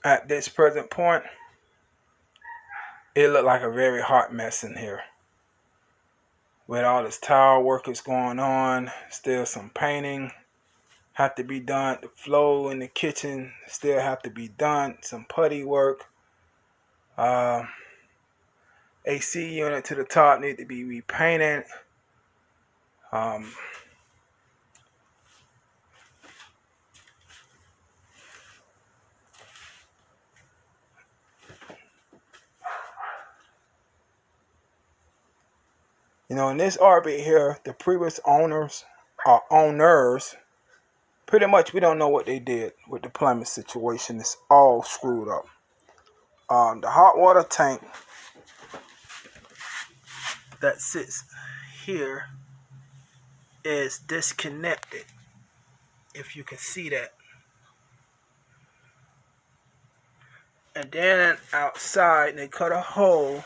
at this present point, it looked like a very hot mess in here. With all this tile work is going on, still some painting have to be done. The floor in the kitchen still have to be done. Some putty work. AC unit to the top need to be repainted. In this RV here, the previous owners, pretty much we don't know what they did with the plumbing situation. It's all screwed up. The hot water tank that sits here is disconnected, if you can see that. And then outside they cut a hole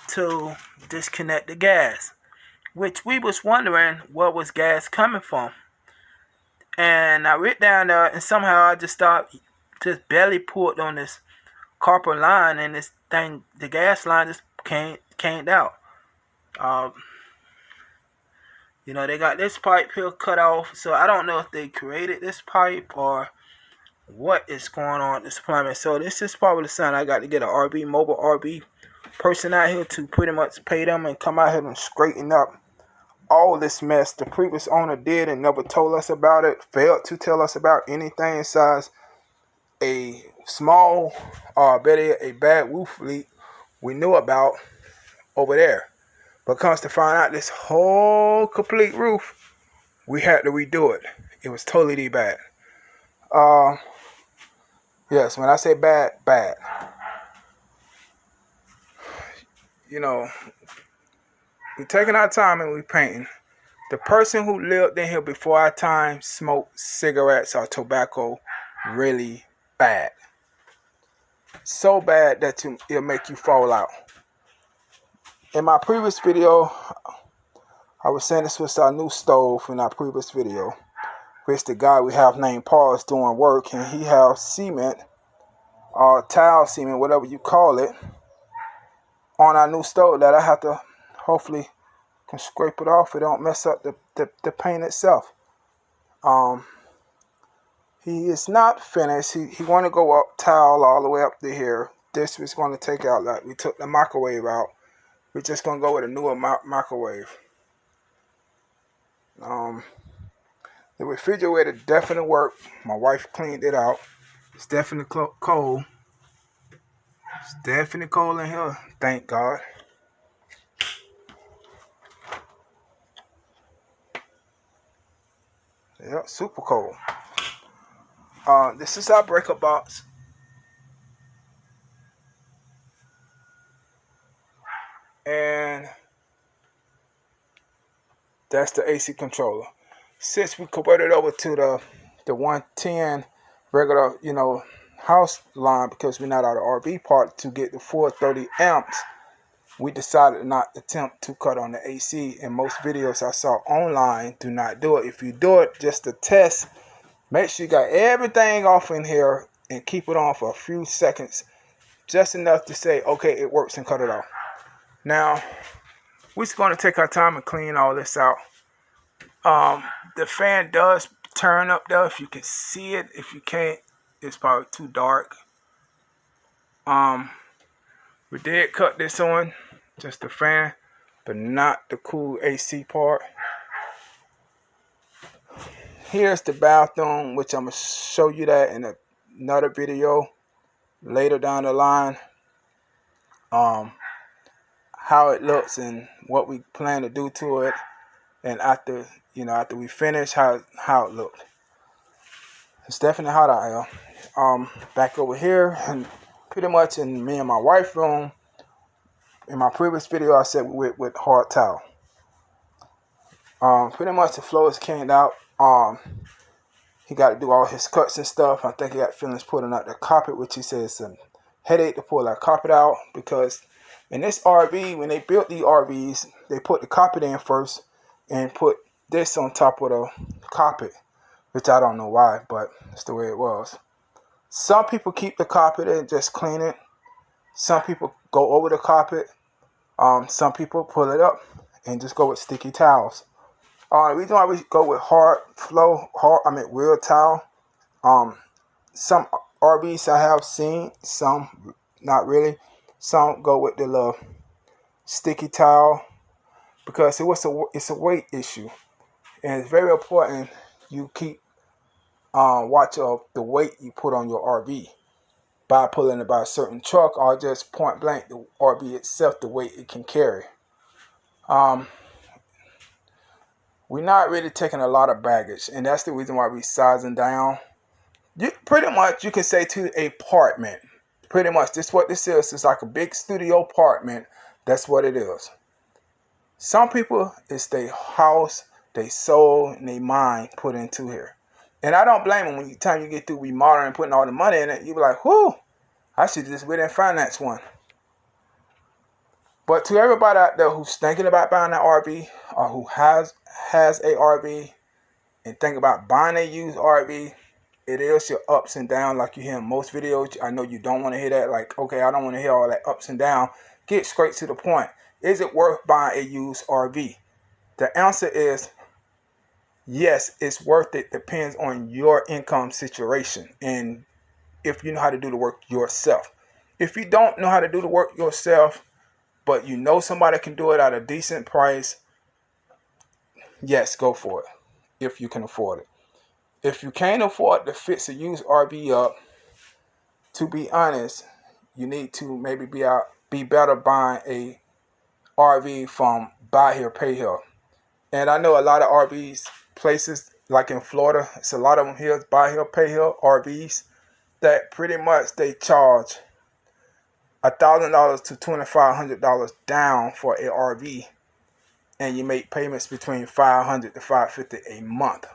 to disconnect the gas, which we was wondering where was gas coming from. And I went down there and somehow I just barely pulled on this copper line, and this thing, the gas line just came out. They got this pipe here cut off, so I don't know if they created this pipe or what is going on with this plumbing. So this is probably the sign I got to get a mobile RV person out here to pretty much pay them and come out here and straighten up all this mess the previous owner did and never told us about it, failed to tell us about anything besides a small, a bad roof leak we knew about over there. But comes to find out, this whole complete roof, we had to redo it. It was totally bad. Yes, when I say bad, bad. We're taking our time and we're painting. The person who lived in here before our time smoked cigarettes or tobacco really bad. So bad that it'll make you fall out. In my previous video, I was saying this was our new stove in our previous video. Which the guy we have named Paul is doing work, and he has cement, or tile cement, whatever you call it, on our new stove that I have to hopefully can scrape it off. It don't mess up the paint itself. He is not finished. He want to go up tile all the way up to here. This was going to take out, like we took the microwave out. We're just going to go with a newer microwave. The refrigerator definitely worked. My wife cleaned it out. It's definitely cold. It's definitely cold in here. Thank God. Yep, super cold. This is our breaker box. And that's the AC controller. Since we converted over to the 110 regular, house line, because we're not out of RV part to get the full 30 amps, we decided not to attempt to cut on the AC. And most videos I saw online do not do it. If you do it just to test, make sure you got everything off in here and keep it on for a few seconds, just enough to say, okay, it works, and cut it off. Now, we're just going to take our time and clean all this out. The fan does turn up there, if you can see it. If you can't, it's probably too dark. We did cut this on, just the fan, but not the cool AC part. Here's the bathroom, which I'm going to show you that in another video later down the line. How it looks and what we plan to do to it, and after we finish, how it looked. It's definitely hot out here. Back over here, and pretty much in me and my wife's room. In my previous video, I said with hard towel. Pretty much the floor is cleaned out. He got to do all his cuts and stuff. I think he got feelings pulling out the carpet, which he says a headache to pull that carpet out, because in this RV, when they built the RVs, they put the carpet in first and put this on top of the carpet, which I don't know why, but it's the way it was. Some people keep the carpet and just clean it. Some people go over the carpet. Some people pull it up and just go with sticky towels. The reason why we go with real towel. Some RVs I have seen, some not really. Some go with the little sticky towel because it's a weight issue, and it's very important you keep watch of the weight you put on your RV by pulling it by a certain truck or just point blank the RV itself, the weight it can carry. We're not really taking a lot of baggage, and that's the reason why we sizing down. Pretty much you can say to an apartment. Pretty much this what this is. It's like a big studio apartment. That's what it is. Some people, it's their house, their soul, and their mind put into here. And I don't blame them. When time you get through remodeling and putting all the money in it, you be like, whew, I should just went and finance one. But to everybody out there who's thinking about buying an RV or who has a RV and think about buying a used RV, it is your ups and downs like you hear in most videos. I know you don't want to hear that. Like, okay, I don't want to hear all that ups and downs. Get straight to the point. Is it worth buying a used RV? The answer is yes, it's worth it. Depends on your income situation and if you know how to do the work yourself. If you don't know how to do the work yourself, but you know somebody can do it at a decent price, yes, go for it if you can afford it. If you can't afford to fix a used RV up, to be honest, you need to maybe be better buying a RV from buy here, pay here. And I know a lot of RVs places like in Florida, it's a lot of them here, buy here, pay here RVs that pretty much they charge $1,000 to $2,500 down for a RV, and you make payments between $500 to $550 a month.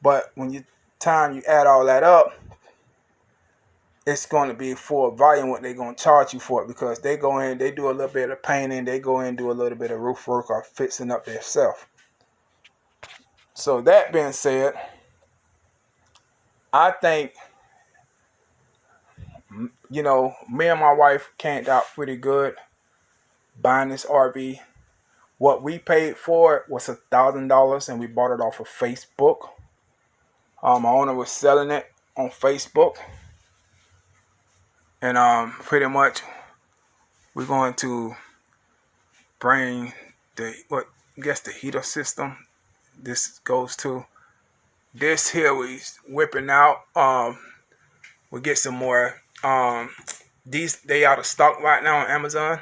But when you add all that up, it's going to be full volume what they're going to charge you for it, because they go in, they do a little bit of painting, they go in and do a little bit of roof work or fixing up themselves. So that being said, I think, me and my wife came out pretty good buying this RV. What we paid for it was $1,000, and we bought it off of Facebook. My owner was selling it on Facebook, and pretty much we're going to bring the heater system this goes to. This here we whipping out. We get some more. These they out of stock right now on Amazon.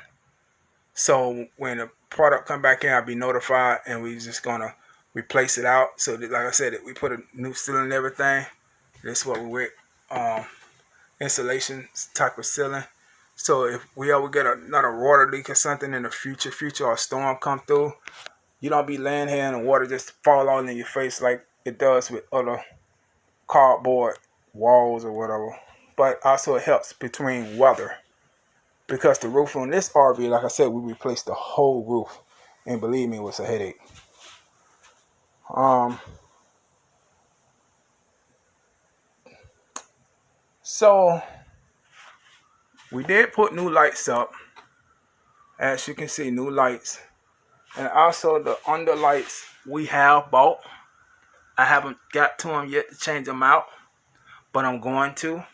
So when the product come back in, I'll be notified, and we just gonna replace it out. So that, like I said, we put a new ceiling and everything. This is what we with insulation type of ceiling. So if we ever get another water leak or something in the future or a storm come through, you don't be laying here and the water just fall all in your face like it does with other cardboard walls or whatever. But also it helps between weather, because the roof on this RV, like I said, we replaced the whole roof, and believe me, it was a headache. So we did put new lights up. As you can see, new lights. And also the under lights we have bought. I haven't got to them yet to change them out, but I'm going to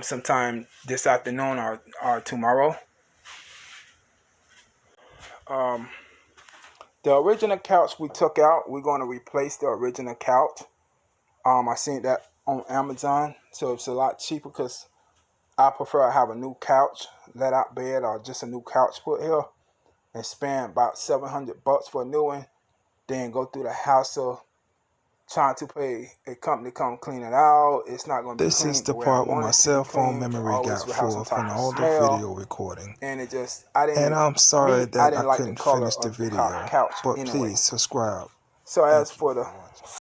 sometime this afternoon or tomorrow. The original couch we took out, we're going to replace the original couch. I seen that on Amazon, so it's a lot cheaper because I prefer to have a new couch, let out bed, or just a new couch put here, and spend about $700 for a new one. Then go through the hassle trying to pay a company to come clean it out. It's not going to be clean. This is the part where my cell phone memory got full from all the video recording. And I'm sorry that I couldn't finish the video, but please subscribe. So as for the